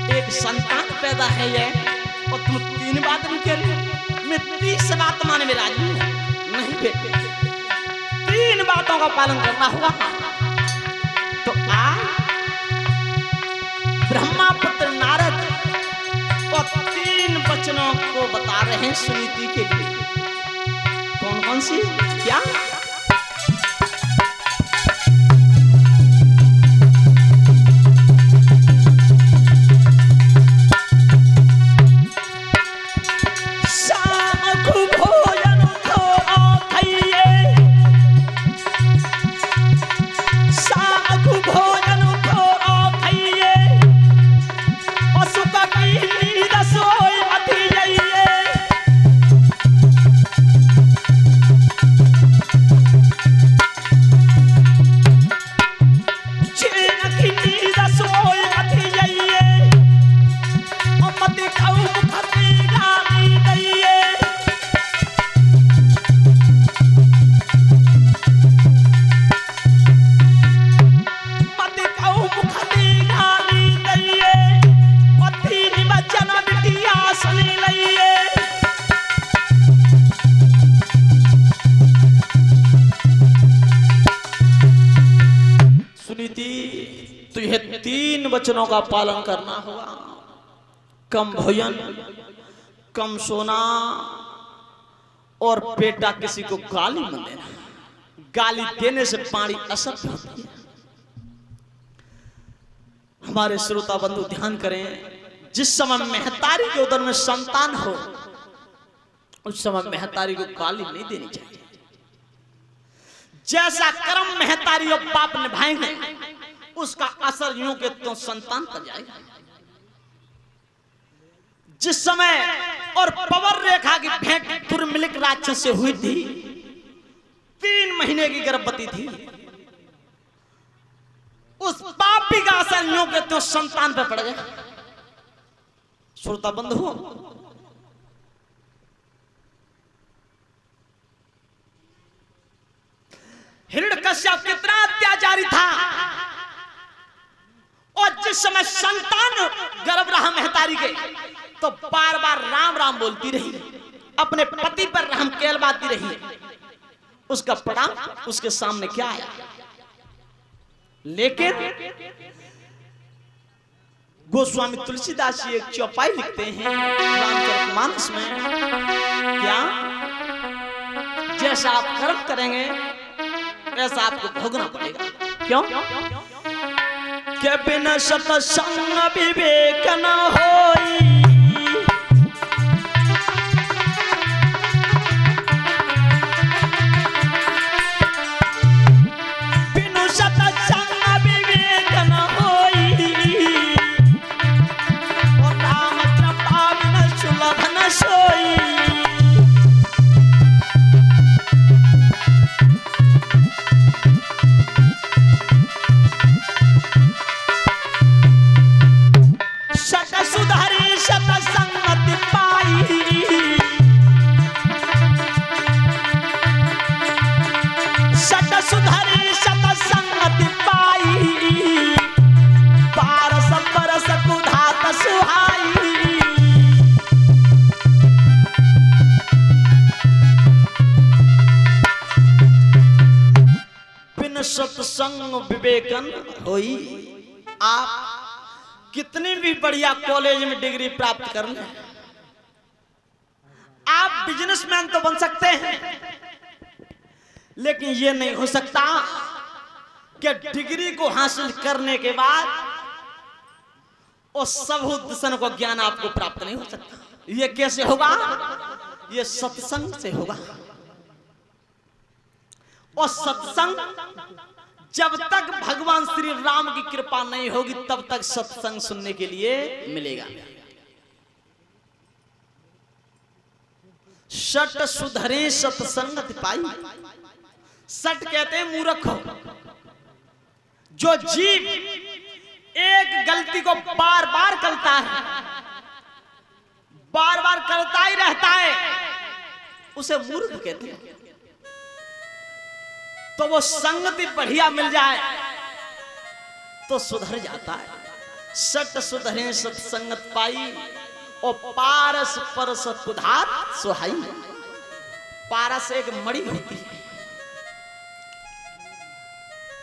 एक संतान पैदा है ये, और तुम 3 बात नहीं कह रही। मैं 30 बात माने में राजी हूं। नहीं बेटे, 3 बातों का पालन करना होगा। तो आज ब्रह्मा पुत्र नारद और 3 वचनों को बता रहे हैं सुनीति के लिए। कौन कौन सी? क्या? तुझे 3 वचनों का पालन करना होगा। कम भोजन, कम सोना, और बेटा किसी को गाली मत देना। गाली देने से पानी असर होती है। हमारे श्रोता बंधु ध्यान करें, जिस समय महतारी के उदर में संतान हो उस समय महतारी को गाली नहीं देनी चाहिए। जैसा कर्म महतारी और बाप निभाएंगे उसका असर यूं के तो संतान पर जाएगा। जिस समय और पवर रेखा की भेंट दुर्मिलिक राक्षस से हुई थी, 3 महीने की गर्भवती थी, उस पापी का असर यूं के तो संतान पर पड़ गया। श्रोता बंधु, हिरण्यकश्यप कितना अत्याचारी था, और जिस समय संतान गर्भ रहा महतारी के, तो बार बार राम राम बोलती रही, अपने पति पर रहम कहलवाती रही। उसका परिणाम उसके सामने क्या आया? लेकिन गोस्वामी तुलसीदास जी एक चौपाई लिखते हैं रामचरितमानस में, क्या? जैसा आप कर्म करेंगे ऐसा आपको भोगना पड़ेगा। क्यों? के बिना सत्संग विवेक न होई, बिनु सत्संग विवेक न होई, और राम कृपा बिना सुलभ न सोई। सत्संग विवेकन होई। आप कितनी भी बढ़िया कॉलेज में डिग्री प्राप्त कर लें, आप बिजनेसमैन तो बन सकते हैं, लेकिन यह नहीं हो सकता कि डिग्री को हासिल करने के बाद उस सब दर्शन को ज्ञान आपको प्राप्त नहीं हो सकता। यह कैसे होगा? यह सत्संग से होगा। और सत्संग जब तक भगवान श्री राम की कृपा नहीं होगी तब तक सत्संग सुनने के लिए मिलेगा। सट सुधरे सत्संगति पाई। सट कहते हैं मूर्ख हो। जो जीव एक गलती को बार बार करता है, बार बार करता ही रहता है, उसे मूर्ख कहते हैं। तो वो संगति बढ़िया मिल जाए तो सुधर जाता है। सट सुधरे सत्संगत पाई और पारस परस कुधात सुहाई। पारस एक मणि होती है,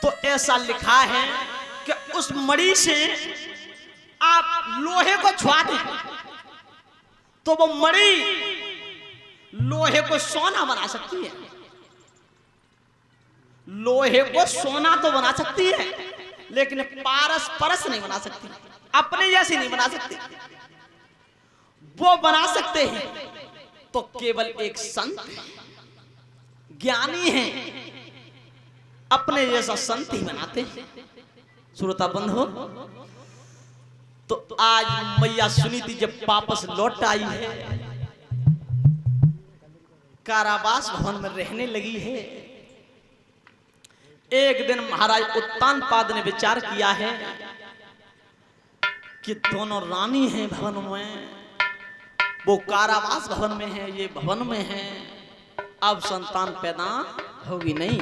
तो ऐसा लिखा है कि उस मणि से आप लोहे को छुआ दें तो वो मणि लोहे को सोना बना सकती है। लोहे को सोना तो बना सकती है, लेकिन पारस परस नहीं बना सकती, अपने जैसी नहीं बना सकती। वो बना सकते हैं तो केवल एक संत ज्ञानी है, अपने जैसा संत ही बनाते हैं। श्रोता बंधु, तो आज मैया सुनीति जब वापस लौट आई है, कारावास भवन में रहने लगी है। एक दिन महाराज उत्तानपाद ने विचार किया है कि दोनों रानी हैं भवन में, वो कारावास भवन में है, ये भवन में है, अब संतान पैदा होगी नहीं,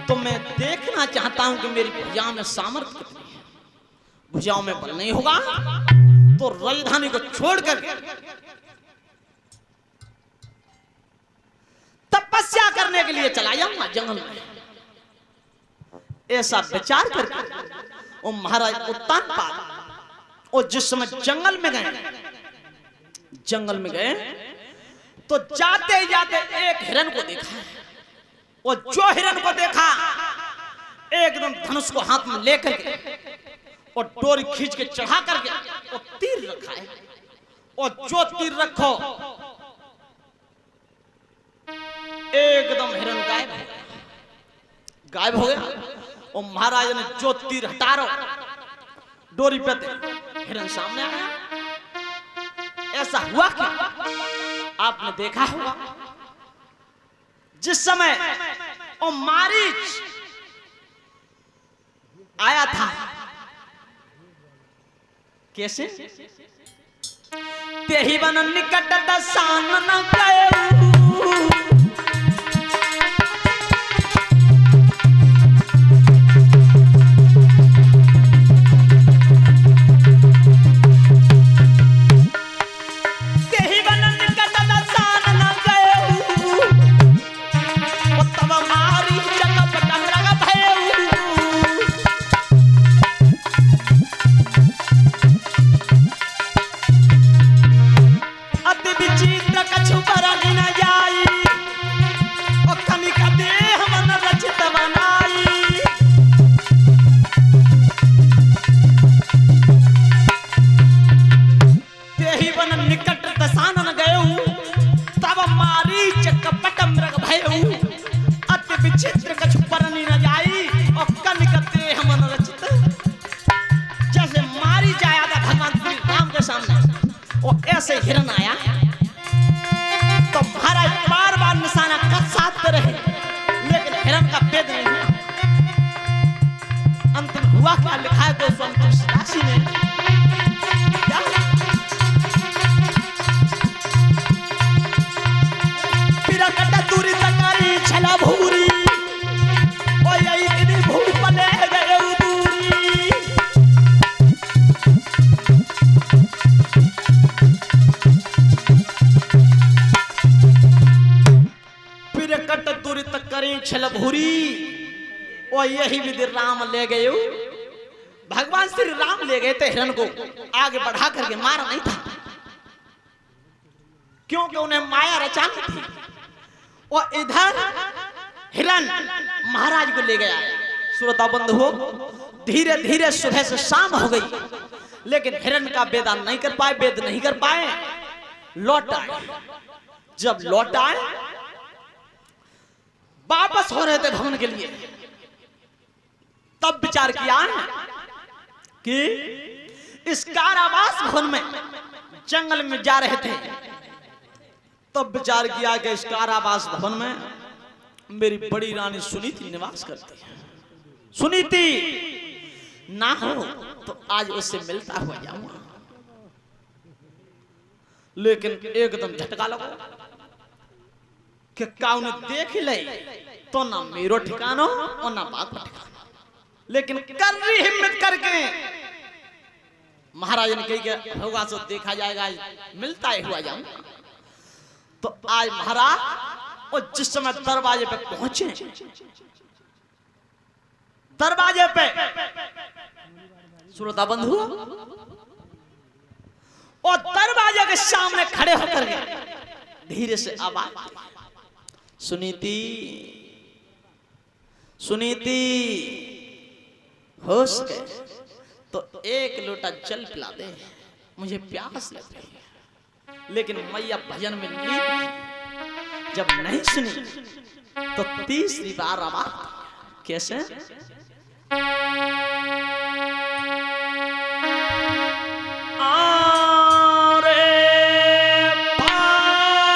तो मैं देखना चाहता हूं कि मेरी भुजाओं में सामर्थ्य कितनी है। भुजाओं में बल नहीं होगा तो राजधानी को छोड़कर तपस्या करने के लिए चला जाऊंगा जंगल में। ऐसा विचार करके वो महाराज उत्तानपाद और जिस समय जंगल में गए तो जाते जाते एक हिरण को देखा, और जो हिरण को देखा एकदम धनुष को हाथ में लेकर के और डोरी खींच के चढ़ा करके और तीर रखा है, और जो तीर रखो एकदम हिरण गायब हो गया। और महाराज ने जो तीर हटा रहा डोरी पे हिरण सामने आया। ऐसा हुआ कि आपने देखा होगा जिस समय वो मारीच आया था, कैसे तेही बन निकट दसान न गए, ऐसे हिरण आया तो महाराज बार बार निशाना कसते रहे, लेकिन हिरण का भेद नहीं हुआ। अंतिम हुआ क्या लिखा है दोस्तों तुलसीदासी ने, पिरकट दूरी तकारी छला भूरी, ओ यही भूप ले गए दूरी। छल भूरी, और यही विधि राम ले गए। भगवान श्री राम ले गए थे हिरण को, आगे बढ़ा करके मारा नहीं था, क्योंकि उन्हें माया रचानी थी। और इधर हिरण महाराज को ले गया। श्रोता बंधु हो, धीरे धीरे सुबह से शाम हो गई, लेकिन हिरण का वेदान नहीं कर पाए, वेद नहीं कर पाए। लौट आए। जब लौट आए, वापस हो रहे थे भवन के लिए, तब विचार किया कि इस कारावास भवन में जंगल में जा रहे थे, तब विचार किया कि इस कारावास भवन में मेरी बड़ी रानी सुनीति निवास करती है। सुनीति ना हो तो आज उससे मिलता हुआ जाऊंगा, लेकिन एकदम झटका लगा कि काउन देख ले तो ना मेरो ठिकानो और ना बाप ठिकानो। लेकिन कर रही हिम्मत करके महाराज ने कही कि होगा तो देखा जाएगा, मिलता है हुआ जाऊं। तो आज महाराज और जिस समय दरवाजे पे पहुंचे, दरवाजे पे श्रोता बंधु और दरवाजे के सामने खड़े होकर के धीरे से आवाज, सुनीति सुनीति होश गए तो एक लोटा जल पिला दे, मुझे प्यास लग रही है। लेकिन मैया भजन में लीन, जब नहीं सुनी तो तीसरी बार आवाज, कैसे